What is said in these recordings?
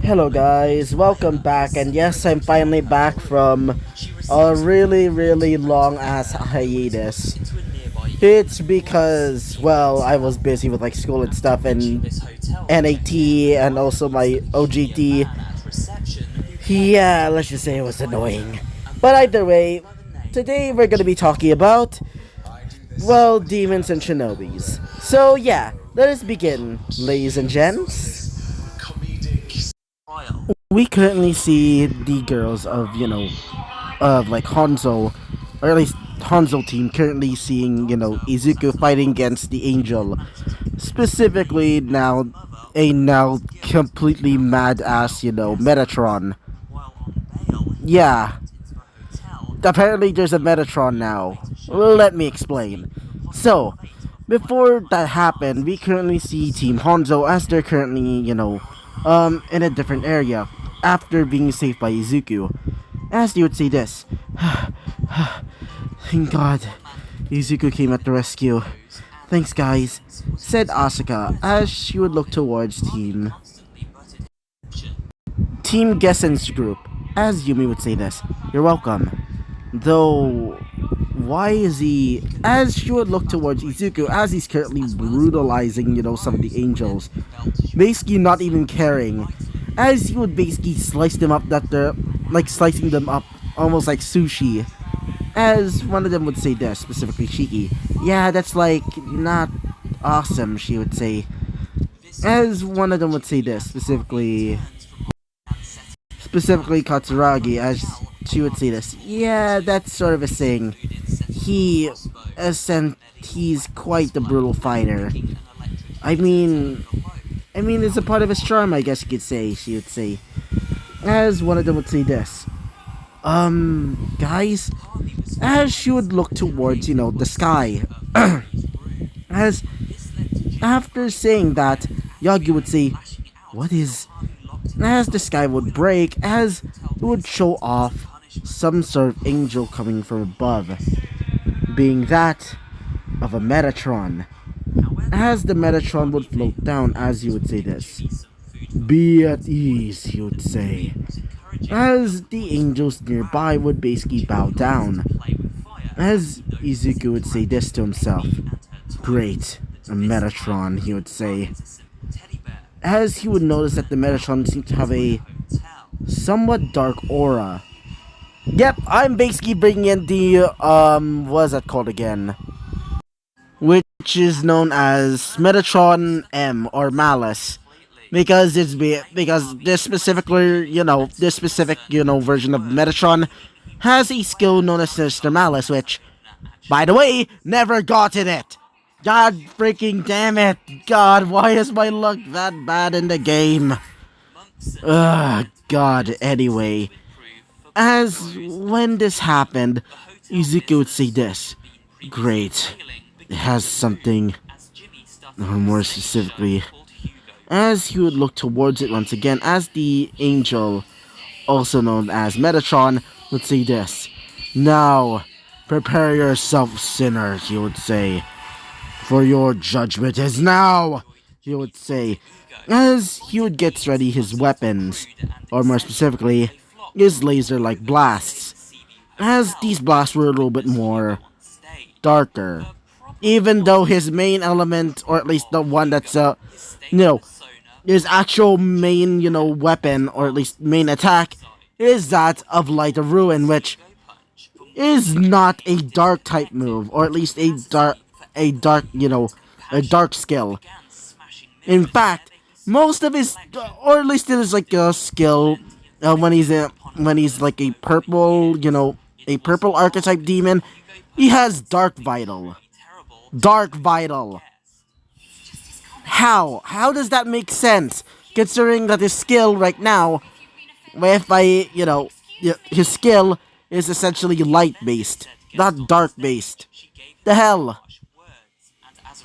Hello guys, welcome back, and yes, I'm finally back from a really long ass hiatus. It's because, well, I was busy with like school and stuff and NAT and also my OGT. Yeah, let's just say it was annoying. But either way, today we're gonna be talking about, well, demons and shinobis. So yeah, let us begin, ladies and gents. We currently see the girls of, of like Hanzo, or at least Hanzo team currently seeing, Izuku fighting against the angel. Specifically now, a now completely mad ass, Metatron. Yeah, apparently there's a Metatron now. Let me explain. So, before that happened, we currently see Team Hanzo as they're currently, in a different area after being saved by Izuku. As they would say this, thank God, Izuku came at the rescue. Thanks guys, said Asuka as she would look towards Team Gessen's group. As Yumi would say this, you're welcome. Though, why is he... As she would look towards Izuku, as he's currently brutalizing, some of the angels. Basically not even caring. As he would basically slice them up that they're... Like, slicing them up almost like sushi. As one of them would say this, specifically Shiki. Yeah, that's like, not awesome, she would say. As one of them would say this, specifically Katsuragi, as she would say this. Yeah, that's sort of a thing. He's quite the brutal fighter. I mean, it's a part of his charm, I guess you could say, she would say. As one of them would say this. Guys, as she would look towards, the sky. As, after saying that, Yagi would say, what is... As the sky would break, as it would show off some sort of angel coming from above, being that of a Metatron. As the Metatron would float down, as you would say this. Be at ease, he would say. As the angels nearby would basically bow down. As Izuku would say this to himself. Great, a Metatron, he would say. As he would notice that the Metatron seemed to have a somewhat dark aura. Yep, I'm basically bringing in the, what is that called again? Which is known as Metatron M, or Malice. Because this specifically, version of Metatron has a skill known as Sinister Malice, which, by the way, never gotten it. God freaking damn it. God, why is my luck that bad in the game? Ugh, God, anyway. As when this happened, Izuku would say this. Great. It has something, or more specifically, as he would look towards it once again, as the angel, also known as Metatron, would say this. Now, prepare yourself, sinner, he would say. For your judgment is now, he would say, as he would get ready his weapons, or more specifically, his laser-like blasts, as these blasts were a little bit more darker. Even though his main element, or at least the one that's, his actual main, weapon, or at least main attack, is that of Light of Ruin, which is not a dark type move, or at least a dark skill. In fact, most of his, or at least it is like a skill, when he's like a purple, a purple archetype demon, he has Dark Vital. Dark Vital. How does that make sense? Considering that his skill right now, his skill is essentially light-based, not dark-based. The hell?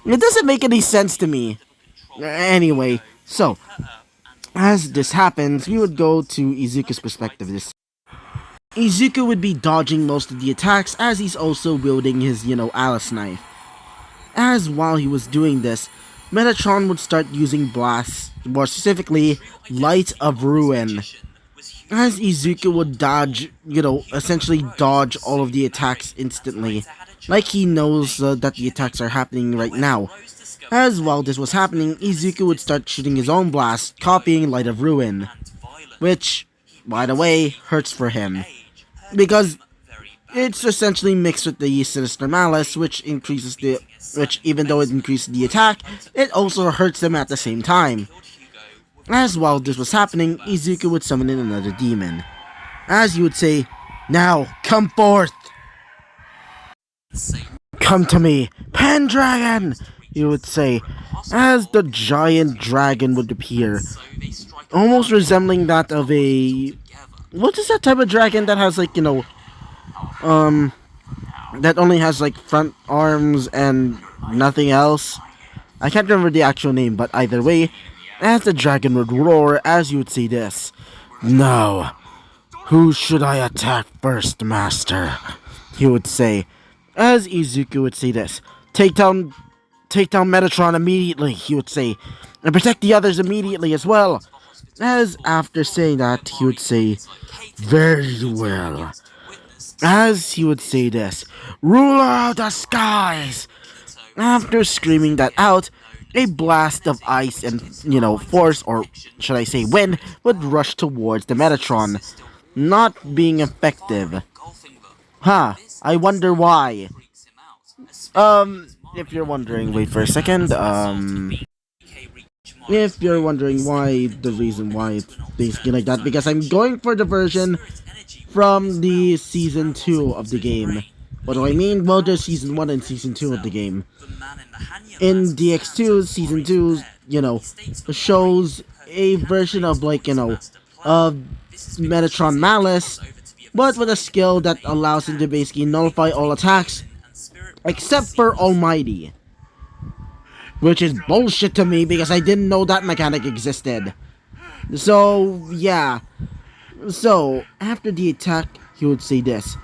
It doesn't make any sense to me. Anyway, so, as this happens, we would go to Izuku's perspective. Izuku would be dodging most of the attacks as he's also wielding his, Alice knife. As while he was doing this, Metatron would start using blasts, more specifically, Light of Ruin, as Izuku would dodge, essentially dodge all of the attacks instantly, like he knows that the attacks are happening right now. As while this was happening, Izuku would start shooting his own blast, copying Light of Ruin, which, by the way, hurts for him, because it's essentially mixed with the Sinister Malice, which even though it increases the attack, it also hurts them at the same time. As while this was happening, Izuku would summon in another demon. As you would say, "Now, come forth! Come to me, Pendragon!" You would say, as the giant dragon would appear, almost resembling that of a... What is that type of dragon that has, like, that only has, like, front arms and nothing else? I can't remember the actual name, but either way, as the dragon would roar, as you would say this, "Now, who should I attack first, master?" He would say, as Izuku would say this, take down Metatron immediately," he would say, "and protect the others immediately as well." As after saying that, he would say, "Very well." As he would say this, "Ruler of the skies!" After screaming that out, a blast of ice and, force, or should I say wind, would rush towards the Metatron, not being effective. I wonder why. If you're wondering, wait for a second, if you're wondering why, the reason why it's basically like that, because I'm going for the version from the Season 2 of the game. What do I mean? Well, there's Season 1 and Season 2 of the game. In DX2, Season 2, shows a version of, of Metatron Malice, but with a skill that allows him to basically nullify all attacks, except for Almighty. Which is bullshit to me because I didn't know that mechanic existed. So, yeah. So, after the attack, he would say this.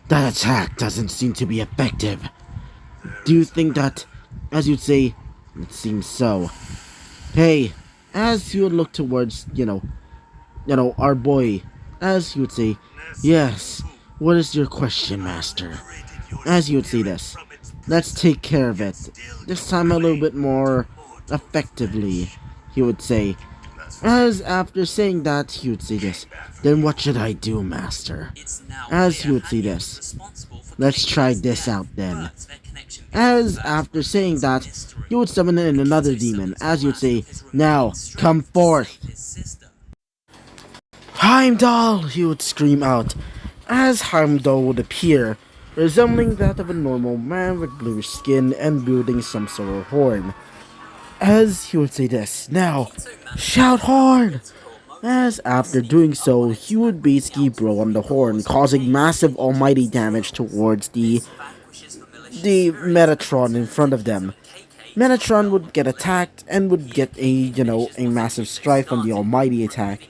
That attack doesn't seem to be effective. Do you think that, as you'd say, it seems so. Hey, as he would look towards, our boy, as he would say, yes, what is your question, master? As you would say this, let's take care of it. This time a little bit more effectively, he would say. As after saying that, he would say this, then what should I do, master? As he would say this, let's try this out then. As after saying that, he would summon in another demon, as you would say, now, come forth. Heimdall, he would scream out, as Heimdall would appear, resembling that of a normal man with bluish skin and wielding some sort of horn. As he would say this, now, shout horn! As after doing so, he would basically blow on the horn, causing massive almighty damage towards the Metatron in front of them. Metatron would get attacked and would get a massive strike from the almighty attack,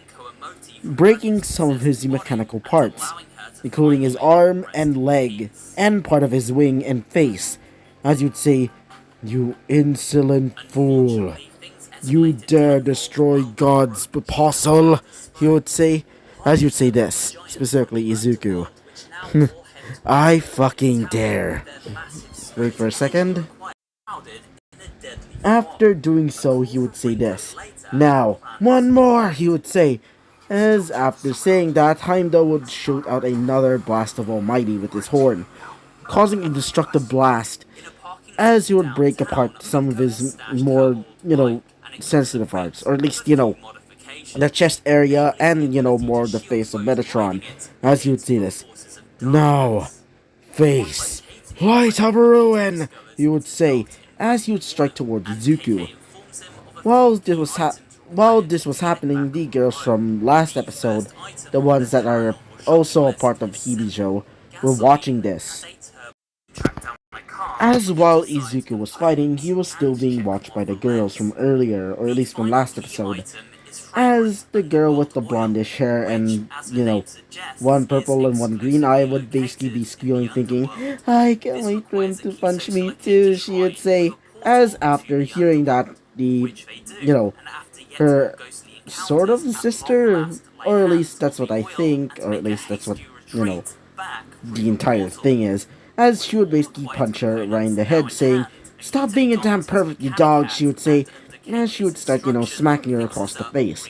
breaking some of his mechanical parts, including his arm and leg, and part of his wing and face. As you'd say, you insolent fool. You dare destroy God's apostle, he would say. As you'd say this, specifically Izuku. I fucking dare. Wait for a second. After doing so, he would say this. Now, one more, he would say. As after saying that, Heimdall would shoot out another blast of Almighty with his horn, causing a destructive blast, as he would break apart some of his more, sensitive parts, or at least, the chest area and, more of the face of Metatron, as you would see this. Now, face, light of ruin, he would say, as he would strike towards Izuku. While this was happening, the girls from last episode, the ones that are also a part of Hibijo, were watching this. As while Izuku was fighting, he was still being watched by the girls from earlier, or at least from last episode. As the girl with the blondish hair and, one purple and one green eye would basically be squealing thinking, I can't wait for him to punch me too, she would say. As after hearing that, you know, her sort of sister, or at least that's what I think, or at least that's what, the entire thing is, as she would basically punch her right in the head, saying, "Stop being a damn perfect, you dog," she would say, as she would start, smacking her across the face.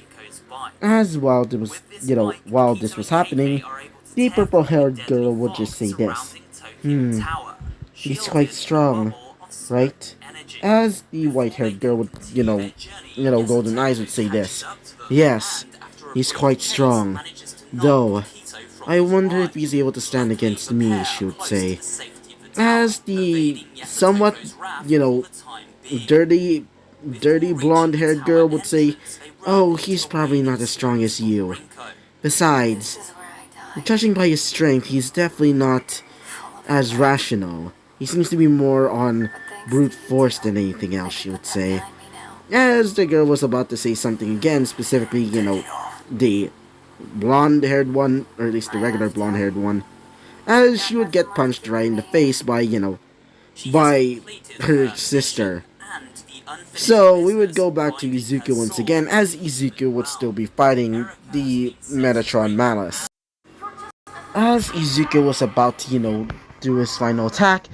As while this was happening, the purple haired girl would just say this. He's quite strong, right? As the white haired girl would, golden eyes would say this. Yes, he's quite strong. Though, I wonder if he's able to stand against me, she would say. As the somewhat, you know, dirty, dirty blonde haired girl would say, "Oh, he's probably not as strong as you. Besides, judging by his strength, he's definitely not as rational. He seems to be more on brute force than anything else," she would say. As the girl was about to say something again, specifically, the blonde haired one, or at least the regular blonde haired one, as she would get punched right in the face by, by her sister. So we would go back to Izuku once again, as Izuku would still be fighting the Metatron Malice. As Izuku was about to, do his final attack,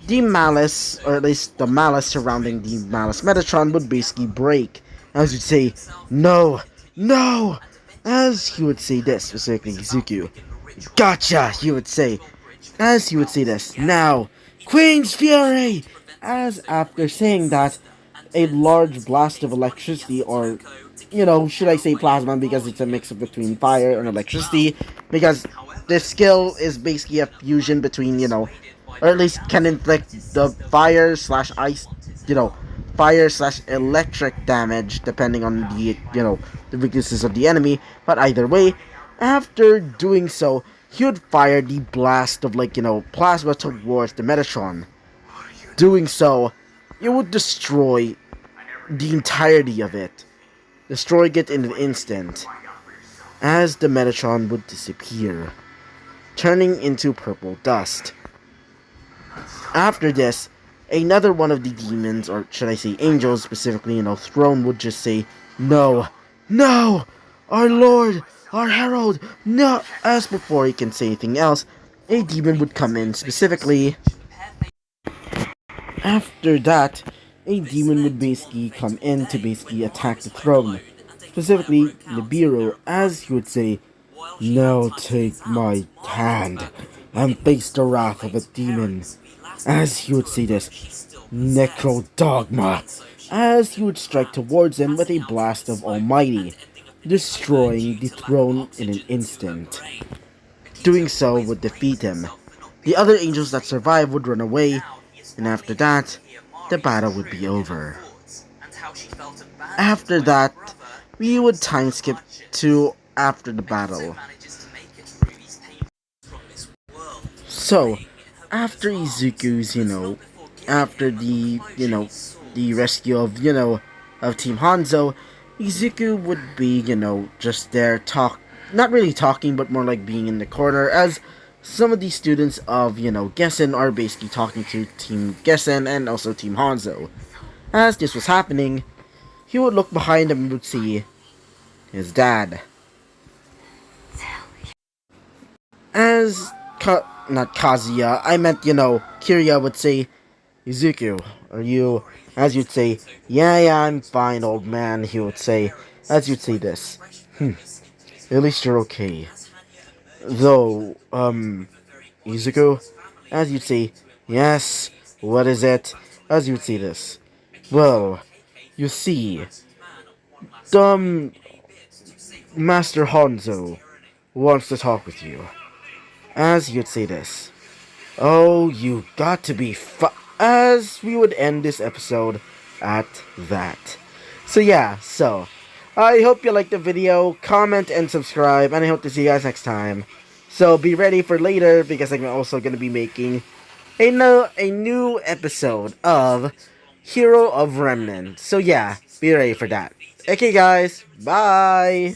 the Malice, or at least the Malice surrounding the Malice Metatron, would basically break. As you'd say, "No, no!" As he would say this, specifically Izuku. "Gotcha!" he would say. As he would say this, "Now, Queen's Fury!" As after saying that, a large blast of electricity, or should I say plasma, because it's a mix of between fire and electricity, because this skill is basically a fusion between, or at least can inflict the fire slash ice, fire slash electric damage, depending on the, the weaknesses of the enemy, but either way, after doing so, he would fire the blast of, plasma towards the Metatron. Doing so, it would destroy the entirety of it. Destroying it in an instant. As the Metatron would disappear, turning into purple dust. After this, another one of the demons, or should I say angels, specifically, Throne, would just say, "No, no! Our Lord! Our Herald! No!" As before he can say anything else, a demon would come in, specifically. After that, a demon would basically come in to basically attack the throne. Specifically, Nibiru, as he would say, "Now take my hand and face the wrath of a demon." As he would say this, "Necrodogma," as he would strike towards him with a blast of Almighty, destroying the throne in an instant. Doing so would defeat him. The other angels that survived would run away, and after that, the battle would be over. After that, we would time skip to after the battle. So, after Izuku's, after the, the rescue of, of Team Hanzo, Izuku would be, just there not really talking, but more like being in the corner, as some of the students of, Gessen are basically talking to Team Gessen and also Team Hanzo. As this was happening, he would look behind him and would see his dad. As not Kazuya, I meant, Kirya would say, "Izuku, are you," as you'd say, yeah, I'm fine, old man," he would say, as you'd say this. At least you're okay. Though, Izuku, as you'd say, "Yes, what is it?" as you'd say this. "Well, you see, Master Hanzo wants to talk with you." As you'd say this. "Oh, you got to be as we would end this episode at that. So yeah, I hope you liked the video, comment and subscribe, and I hope to see you guys next time. So be ready for later, because I'm also going to be making a new episode of Hero of Remnant. So yeah, be ready for that. Okay guys, bye!